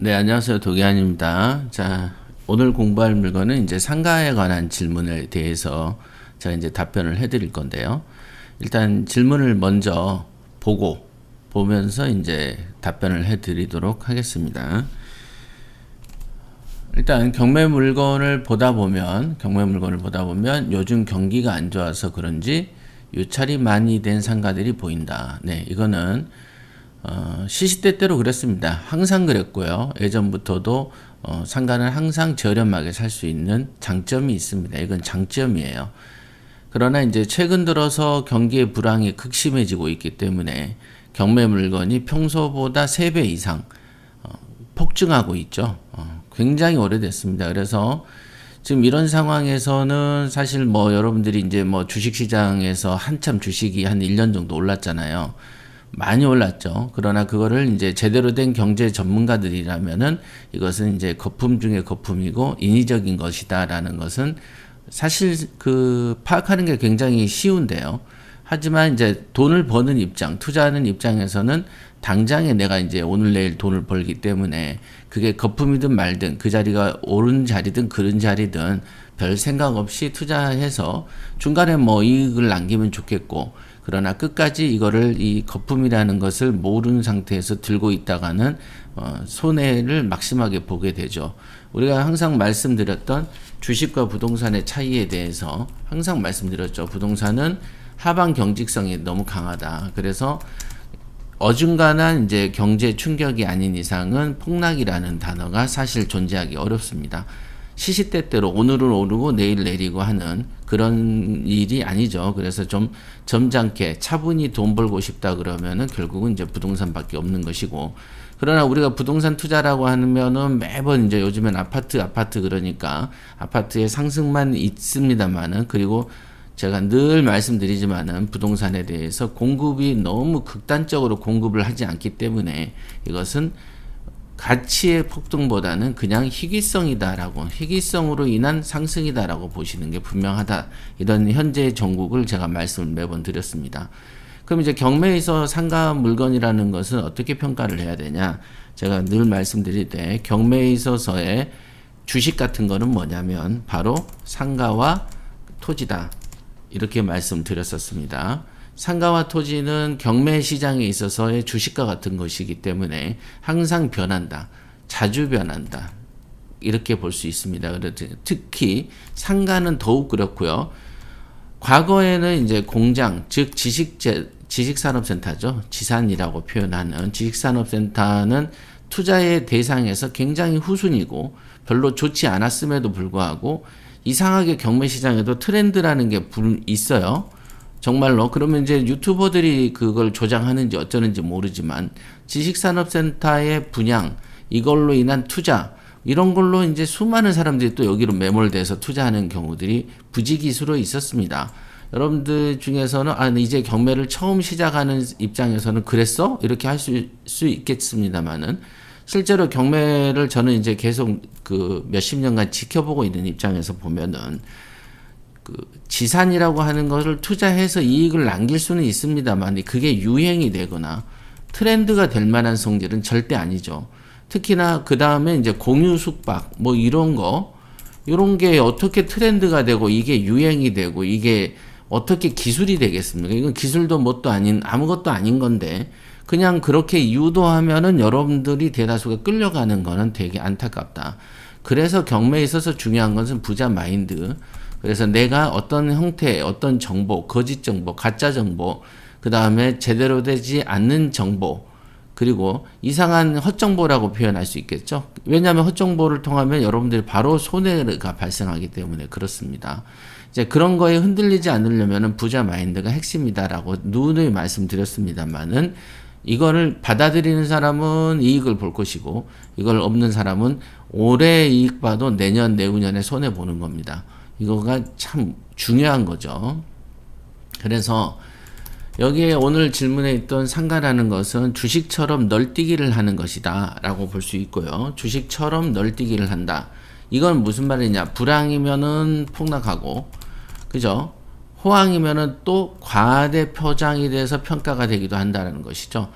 네, 안녕하세요. 도기환입니다. 자, 오늘 공부할 물건은 이제 상가에 관한 질문에 대해서 제가 이제 답변을 해드릴 건데요. 일단 질문을 먼저 보면서 이제 답변을 해드리도록 하겠습니다. 일단 경매 물건을 보다 보면 요즘 경기가 안 좋아서 그런지 유찰이 많이 된 상가들이 보인다. 네, 이거는 시시때때로 그랬습니다. 항상 그랬고요. 예전부터도 상가는 항상 저렴하게 살 수 있는 장점이 있습니다. 이건 장점이에요. 그러나 이제 최근 들어서 경기의 불황이 극심해지고 있기 때문에 경매 물건이 평소보다 3배 이상 폭증하고 있죠. 굉장히 오래됐습니다. 그래서 지금 이런 상황에서는 사실 여러분들이 이제 주식시장에서 한참 주식이 한 1년 정도 올랐잖아요. 많이 올랐죠. 그러나 그거를 이제 제대로 된 경제 전문가들이라면은 이것은 이제 거품 중에 거품이고 인위적인 것이다라는 것은 사실 파악하는 게 굉장히 쉬운데요. 하지만 이제 돈을 버는 입장, 투자하는 입장에서는 당장에 내가 이제 오늘 내일 돈을 벌기 때문에 그게 거품이든 말든 그 자리가 오른 자리든 그른 자리든 별 생각 없이 투자해서 중간에 이익을 남기면 좋겠고, 그러나 끝까지 이거를 이 거품이라는 것을 모르는 상태에서 들고 있다가는 손해를 막심하게 보게 되죠. 우리가 항상 말씀드렸던 주식과 부동산의 차이에 대해서 항상 말씀드렸죠. 부동산은 하방 경직성이 너무 강하다. 그래서 어중간한 이제 경제 충격이 아닌 이상은 폭락이라는 단어가 사실 존재하기 어렵습니다. 시시때때로 오늘은 오르고 내일 내리고 하는 그런 일이 아니죠. 그래서 좀 점잖게 차분히 돈 벌고 싶다 그러면은 결국은 이제 부동산밖에 없는 것이고, 그러나 우리가 부동산 투자라고 하면은 매번 이제 요즘엔 아파트 그러니까 아파트의 상승만 있습니다만은, 그리고 제가 늘 말씀드리지만은 부동산에 대해서 공급이 너무 극단적으로 공급을 하지 않기 때문에 이것은 가치의 폭등보다는 그냥 희귀성으로 인한 상승이다라고 보시는 게 분명하다. 이런 현재의 정국을 제가 말씀을 매번 드렸습니다. 그럼 이제 경매에서 상가 물건이라는 것은 어떻게 평가를 해야 되냐? 제가 늘 말씀드릴 때 경매에 있어서의 주식 같은 거는 뭐냐면 바로 상가와 토지다. 이렇게 말씀드렸었습니다. 상가와 토지는 경매 시장에 있어서의 주식과 같은 것이기 때문에 항상 변한다. 자주 변한다. 이렇게 볼 수 있습니다. 특히 상가는 더욱 그렇고요. 과거에는 이제 공장, 즉 지식산업센터죠. 지산이라고 표현하는 지식산업센터는 투자의 대상에서 굉장히 후순이고 별로 좋지 않았음에도 불구하고 이상하게 경매 시장에도 트렌드라는 게 있어요. 정말로. 그러면 이제 유튜버들이 그걸 조장하는지 어쩌는지 모르지만 지식산업센터의 분양, 이걸로 인한 투자, 이런 걸로 이제 수많은 사람들이 또 여기로 매몰돼서 투자하는 경우들이 부지기수로 있었습니다. 여러분들 중에서는 이제 경매를 처음 시작하는 입장에서는 그랬어? 이렇게 할 수 있겠습니다만은, 실제로 경매를 저는 이제 계속 몇십 년간 지켜보고 있는 입장에서 보면은 지산이라고 하는 것을 투자해서 이익을 남길 수는 있습니다만 그게 유행이 되거나 트렌드가 될 만한 성질은 절대 아니죠. 특히나 그 다음에 이제 공유 숙박 이런 게 어떻게 트렌드가 되고 이게 유행이 되고 이게 어떻게 기술이 되겠습니까? 이건 기술도 뭣도 아닌 아무것도 아닌 건데 그냥 그렇게 유도하면은 여러분들이 대다수가 끌려가는 거는 되게 안타깝다. 그래서 경매에 있어서 중요한 것은 부자 마인드. 그래서 내가 어떤 형태, 어떤 정보, 거짓 정보, 가짜 정보, 그 다음에 제대로 되지 않는 정보, 그리고 이상한 헛정보라고 표현할 수 있겠죠. 왜냐하면 헛정보를 통하면 여러분들이 바로 손해가 발생하기 때문에 그렇습니다. 이제 그런 거에 흔들리지 않으려면 부자 마인드가 핵심이다라고 누누이 말씀드렸습니다만은, 이거를 받아들이는 사람은 이익을 볼 것이고 이걸 없는 사람은 올해 이익 봐도 내년, 내후년에 손해 보는 겁니다. 이거가 참 중요한 거죠. 그래서 여기에 오늘 질문에 있던 상가라는 것은 주식처럼 널뛰기를 하는 것이다 라고 볼 수 있고요. 주식처럼 널뛰기를 한다. 이건 무슨 말이냐? 불황이면은 폭락하고, 그죠? 호황이면은 또 과대 표장이 돼서 평가가 되기도 한다는 것이죠.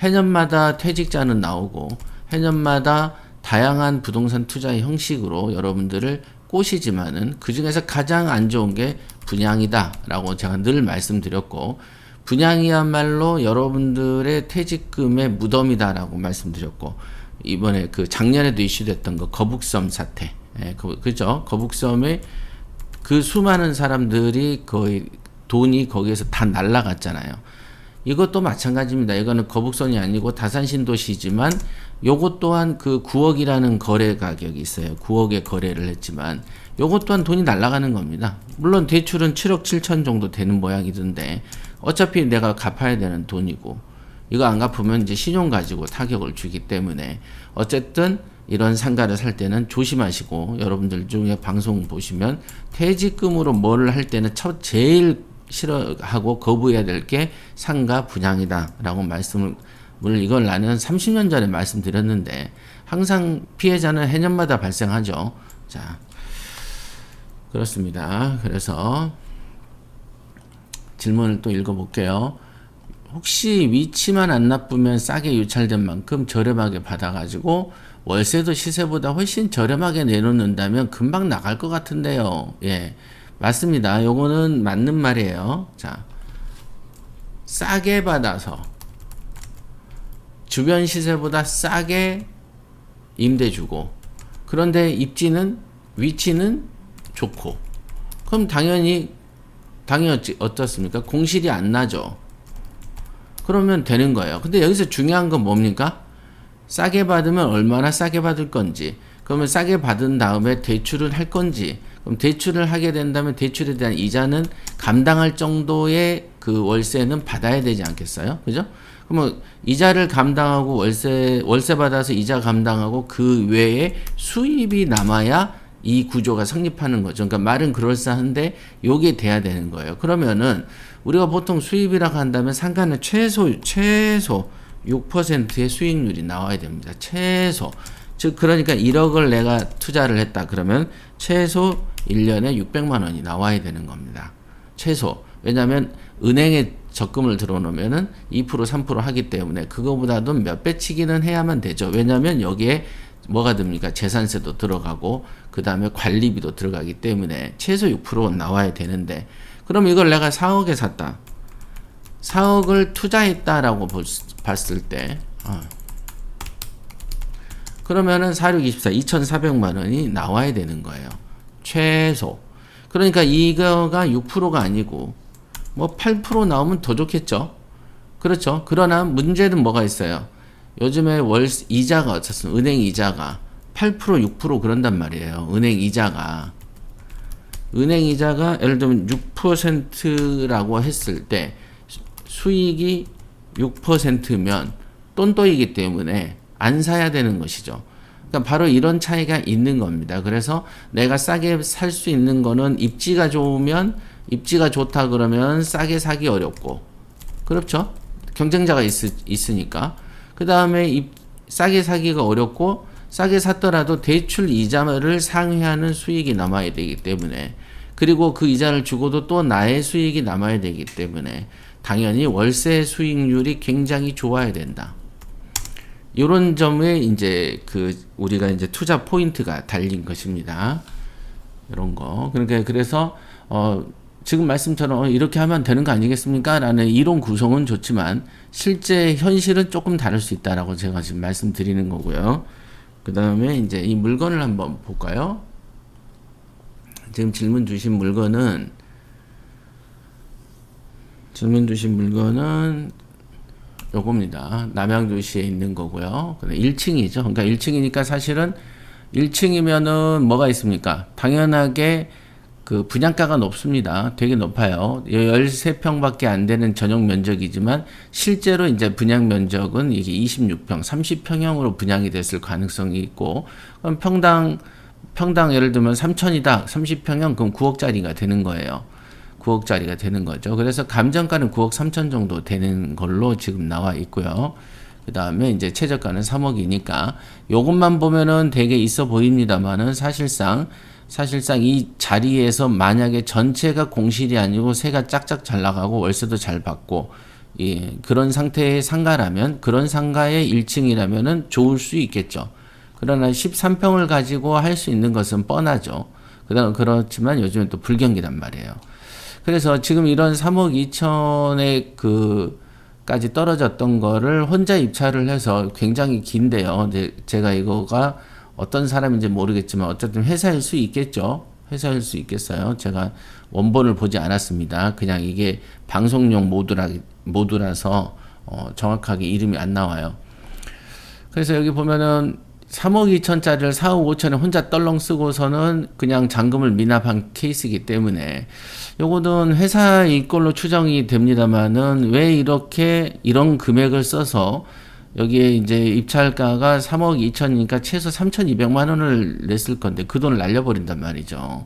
해년마다 퇴직자는 나오고 해년마다 다양한 부동산 투자 형식으로 여러분들을 꼬시지만은 그 중에서 가장 안 좋은 게 분양이다라고 제가 늘 말씀드렸고, 분양이야말로 여러분들의 퇴직금의 무덤이다라고 말씀드렸고, 이번에 그 작년에도 이슈됐던 거 거북섬 사태, 그죠? 거북섬에 그 수많은 사람들이 거의 돈이 거기에서 다 날라갔잖아요. 이것도 마찬가지입니다. 이거는 거북선이 아니고 다산신도시지만 요것 또한 그 9억이라는 거래 가격이 있어요. 9억의 거래를 했지만 요것 또한 돈이 날아가는 겁니다. 물론 대출은 7억 7천 정도 되는 모양이던데 어차피 내가 갚아야 되는 돈이고, 이거 안 갚으면 이제 신용 가지고 타격을 주기 때문에 어쨌든 이런 상가를 살 때는 조심하시고, 여러분들 중에 방송 보시면 퇴직금으로 뭐를 할 때는 제일 싫어하고 거부해야 될 게 상가 분양이다 라고 말씀을, 이걸 나는 30년 전에 말씀드렸는데 항상 피해자는 해년마다 발생하죠. 자, 그렇습니다. 그래서 질문을 또 읽어볼게요. 혹시 위치만 안 나쁘면 싸게 유찰된 만큼 저렴하게 받아가지고 월세도 시세보다 훨씬 저렴하게 내놓는다면 금방 나갈 것 같은데요. 예, 맞습니다. 요거는 맞는 말이에요. 자, 싸게 받아서 주변 시세보다 싸게 임대 주고, 그런데 위치는 좋고, 그럼 당연히 어떻습니까? 공실이 안 나죠. 그러면 되는 거예요. 근데 여기서 중요한 건 뭡니까? 싸게 받으면 얼마나 싸게 받을 건지, 그러면 싸게 받은 다음에 대출을 할 건지, 그럼 대출을 하게 된다면 대출에 대한 이자는 감당할 정도의 그 월세는 받아야 되지 않겠어요? 그죠? 그러면 이자를 감당하고 월세 받아서 이자 감당하고 그 외에 수입이 남아야 이 구조가 성립하는 거죠. 그러니까 말은 그럴싸한데 요게 돼야 되는 거예요. 그러면은 우리가 보통 수입이라고 한다면 상가는 최소 6%의 수익률이 나와야 됩니다. 최소. 즉 그러니까 1억을 내가 투자를 했다 그러면 최소 1년에 600만 원이 나와야 되는 겁니다. 최소. 왜냐하면 은행에 적금을 들어놓으면은 2% 3% 하기 때문에 그거보다도 몇 배 치기는 해야만 되죠. 왜냐하면 여기에 뭐가 듭니까? 재산세도 들어가고 그 다음에 관리비도 들어가기 때문에 최소 6%는 나와야 되는데, 그럼 이걸 내가 4억에 샀다. 4억을 투자했다라고 봤을 때 그러면은 4624 2,400만 원이 나와야 되는 거예요. 최소. 그러니까 이거가 6%가 아니고 뭐 8% 나오면 더 좋겠죠. 그렇죠. 그러나 문제는 뭐가 있어요. 요즘에 이자가 어쨌든 은행 이자가 8% 6% 그런단 말이에요. 은행 이자가 예를 들면 6%라고 했을 때 수익이 6%면 똔똔이기 때문에 안 사야 되는 것이죠. 그러니까 바로 이런 차이가 있는 겁니다. 그래서 내가 싸게 살 수 있는 거는 입지가 좋다 그러면 싸게 사기 어렵고, 그렇죠? 경쟁자가 있으니까. 그 다음에 싸게 사기가 어렵고, 싸게 샀더라도 대출 이자를 상회하는 수익이 남아야 되기 때문에, 그리고 그 이자를 주고도 또 나의 수익이 남아야 되기 때문에 당연히 월세 수익률이 굉장히 좋아야 된다. 이런 점에 이제 우리가 이제 투자 포인트가 달린 것입니다. 이런 거. 그러니까 그래서 지금 말씀처럼 이렇게 하면 되는 거 아니겠습니까? 라는 이론 구성은 좋지만 실제 현실은 조금 다를 수 있다라고 제가 지금 말씀드리는 거고요. 그 다음에 이제 이 물건을 한번 볼까요? 지금 질문 주신 물건은 요겁니다. 남양주시에 있는 거고요. 1층이죠. 그러니까 1층이니까 사실은 1층이면은 뭐가 있습니까? 당연하게 그 분양가가 높습니다. 되게 높아요. 13평밖에 안 되는 전용 면적이지만 실제로 이제 분양 면적은 이게 26평, 30평형으로 분양이 됐을 가능성이 있고, 그럼 평당 예를 들면 3천이다. 30평형 그럼 9억짜리가 되는 거예요. 9억짜리가 되는 거죠. 그래서 감정가는 9억 3천 정도 되는 걸로 지금 나와 있고요. 그 다음에 이제 최저가는 3억이니까 요것만 보면은 되게 있어 보입니다만은 사실상 이 자리에서 만약에 전체가 공실이 아니고 세가 짝짝 잘 나가고 월세도 잘 받고 그런 상태의 상가라면, 그런 상가의 1층이라면은 좋을 수 있겠죠. 그러나 13평을 가지고 할 수 있는 것은 뻔하죠. 그렇지만 요즘은 또 불경기란 말이에요. 그래서 지금 이런 3억 2천에 까지 떨어졌던 거를 혼자 입찰을 해서 굉장히 긴데요. 이제 제가 이거가 어떤 사람인지 모르겠지만 어쨌든 회사일 수 있겠죠. 회사일 수 있겠어요. 제가 원본을 보지 않았습니다. 그냥 이게 방송용 모두라서 정확하게 이름이 안 나와요. 그래서 여기 보면은 3억 2천짜리를 4억 5천에 혼자 떨렁 쓰고서는 그냥 잔금을 미납한 케이스이기 때문에 요거는 회사 일걸로 추정이 됩니다만은 왜 이런 금액을 써서 여기에 이제 입찰가가 3억 2천이니까 최소 3,200만 원을 냈을 건데 그 돈을 날려버린단 말이죠.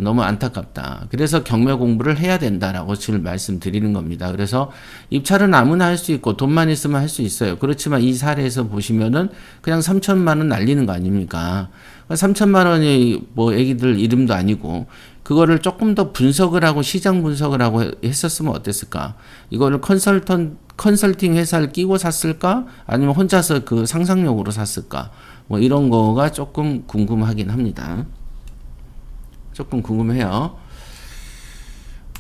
너무 안타깝다. 그래서 경매 공부를 해야 된다라고 지금 말씀드리는 겁니다. 그래서 입찰은 아무나 할 수 있고 돈만 있으면 할 수 있어요. 그렇지만 이 사례에서 보시면은 그냥 3천만 원 날리는 거 아닙니까? 3천만 원이 뭐 애기들 이름도 아니고 그거를 조금 더 분석을 하고 시장 분석을 하고 했었으면 어땠을까? 이거를 컨설팅 회사를 끼고 샀을까? 아니면 혼자서 그 상상력으로 샀을까? 뭐 이런 거가 조금 궁금하긴 합니다. 조금 궁금해요.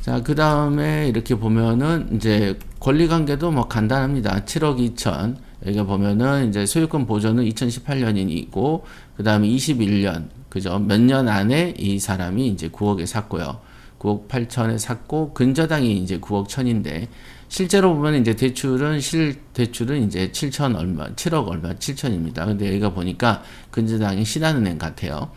자, 그 다음에 이렇게 보면은 이제 권리관계도 뭐 간단합니다. 7억 2천. 여기 보면은 이제 소유권 보존은 2018년이고, 그 다음에 21년. 그죠? 몇 년 안에 이 사람이 이제 9억에 샀고요. 9억 8천에 샀고, 근저당이 이제 9억 1천인데, 실제로 보면 이제 대출은 이제 7천 얼마, 7억 얼마, 7천입니다. 근데 여기가 보니까 근저당이 신한은행 같아요.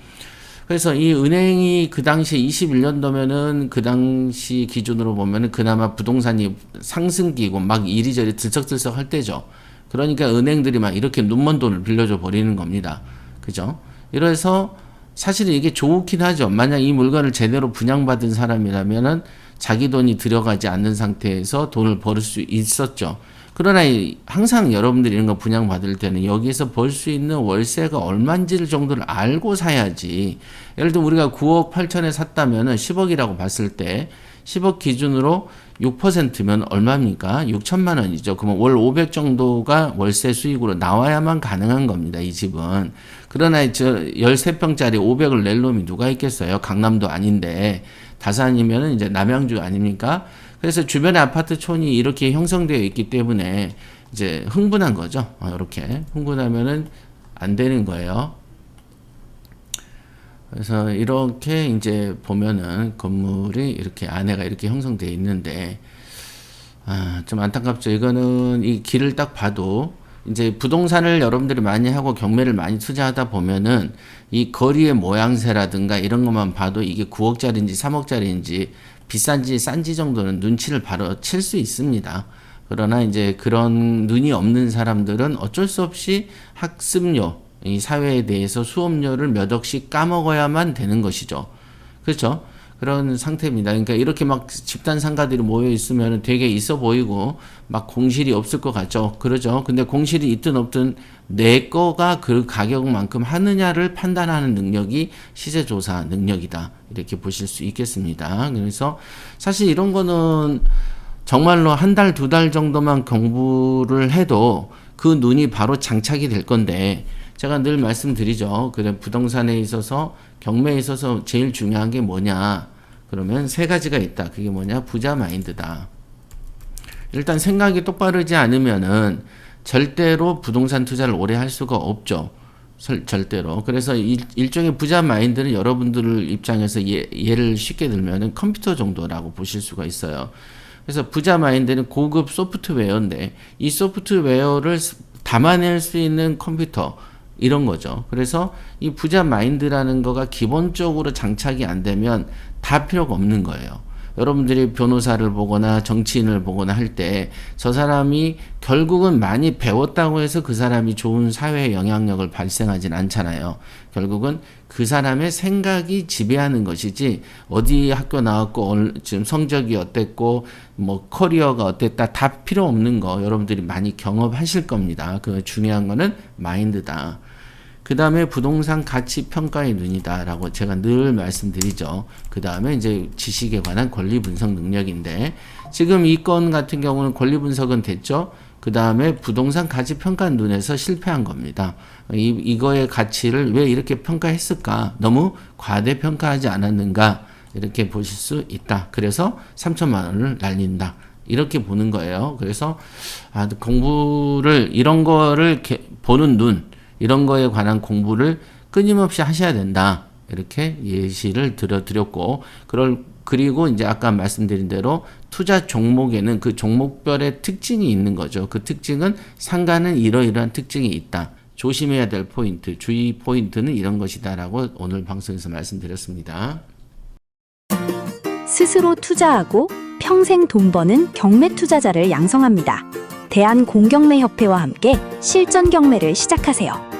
그래서 이 은행이 그 당시 21년도면은 그 당시 기준으로 보면은 그나마 부동산이 상승기고 막 이리저리 들썩들썩 할 때죠. 그러니까 은행들이 막 이렇게 눈먼 돈을 빌려줘 버리는 겁니다. 그죠? 이래서 사실은 이게 좋긴 하죠. 만약 이 물건을 제대로 분양받은 사람이라면은 자기 돈이 들어가지 않는 상태에서 돈을 벌 수 있었죠. 그러나 항상 여러분들이 이런 거 분양받을 때는 여기서 벌 수 있는 월세가 얼마인지를 정도를 알고 사야지. 예를 들어 우리가 9억 8천에 샀다면은 10억이라고 봤을 때 10억 기준으로 6%면 얼마입니까? 6천만 원이죠. 그러면 월 500 정도가 월세 수익으로 나와야만 가능한 겁니다. 이 집은. 그러나 저 13평짜리 500을 낼 놈이 누가 있겠어요? 강남도 아닌데 다산이면은 이제 남양주 아닙니까? 그래서 주변에 아파트 촌이 이렇게 형성되어 있기 때문에 이제 흥분한 거죠. 이렇게 흥분하면은 안 되는 거예요. 그래서 이렇게 이제 보면은 건물이 이렇게 안에가 이렇게 형성되어 있는데 좀 안타깝죠. 이거는 이 길을 딱 봐도 이제 부동산을 여러분들이 많이 하고 경매를 많이 투자하다 보면은 이 거리의 모양새라든가 이런 것만 봐도 이게 9억짜리인지 3억짜리인지 비싼지 싼지 정도는 눈치를 바로 챌 수 있습니다. 그러나 이제 그런 눈이 없는 사람들은 어쩔 수 없이 학습료, 이 사회에 대해서 수업료를 몇 억씩 까먹어야만 되는 것이죠. 그렇죠? 그런 상태입니다. 그러니까 이렇게 막 집단 상가들이 모여 있으면 되게 있어 보이고 막 공실이 없을 것 같죠. 그러죠. 근데 공실이 있든 없든 내 거가 그 가격만큼 하느냐를 판단하는 능력이 시세조사 능력이다. 이렇게 보실 수 있겠습니다. 그래서 사실 이런 거는 정말로 한 달, 두 달 정도만 공부를 해도 그 눈이 바로 장착이 될 건데 제가 늘 말씀드리죠. 그래 부동산에 있어서 경매에 있어서 제일 중요한 게 뭐냐? 그러면 세 가지가 있다. 그게 뭐냐? 부자 마인드다. 일단 생각이 똑바르지 않으면은 절대로 부동산 투자를 오래 할 수가 없죠. 절대로. 그래서 일종의 부자 마인드는 여러분들 입장에서 예를 쉽게 들면은 컴퓨터 정도라고 보실 수가 있어요. 그래서 부자 마인드는 고급 소프트웨어인데 이 소프트웨어를 담아낼 수 있는 컴퓨터 이런 거죠. 그래서 이 부자 마인드라는 거가 기본적으로 장착이 안 되면 다 필요가 없는 거예요. 여러분들이 변호사를 보거나 정치인을 보거나 할 때 저 사람이 결국은 많이 배웠다고 해서 그 사람이 좋은 사회에 영향력을 발생하진 않잖아요. 결국은 그 사람의 생각이 지배하는 것이지 어디 학교 나왔고 지금 성적이 어땠고 뭐 커리어가 어땠다 다 필요 없는 거 여러분들이 많이 경험하실 겁니다. 그 중요한 거는 마인드다. 그 다음에 부동산 가치 평가의 눈이다 라고 제가 늘 말씀드리죠. 그 다음에 이제 지식에 관한 권리 분석 능력인데 지금 이 건 같은 경우는 권리 분석은 됐죠. 그 다음에 부동산 가치 평가 눈에서 실패한 겁니다. 이거의 가치를 왜 이렇게 평가했을까? 너무 과대평가하지 않았는가? 이렇게 보실 수 있다. 그래서 3천만 원을 날린다. 이렇게 보는 거예요. 그래서 공부를 이런 거를 보는 눈, 이런 거에 관한 공부를 끊임없이 하셔야 된다. 이렇게 예시를 드렸고, 그리고 이제 아까 말씀드린 대로 투자 종목에는 그 종목별의 특징이 있는 거죠. 그 특징은 상가는 이러이러한 특징이 있다. 조심해야 될 포인트, 주의 포인트는 이런 것이다라고 오늘 방송에서 말씀드렸습니다. 스스로 투자하고 평생 돈 버는 경매 투자자를 양성합니다. 대한공경매협회와 함께 실전 경매를 시작하세요.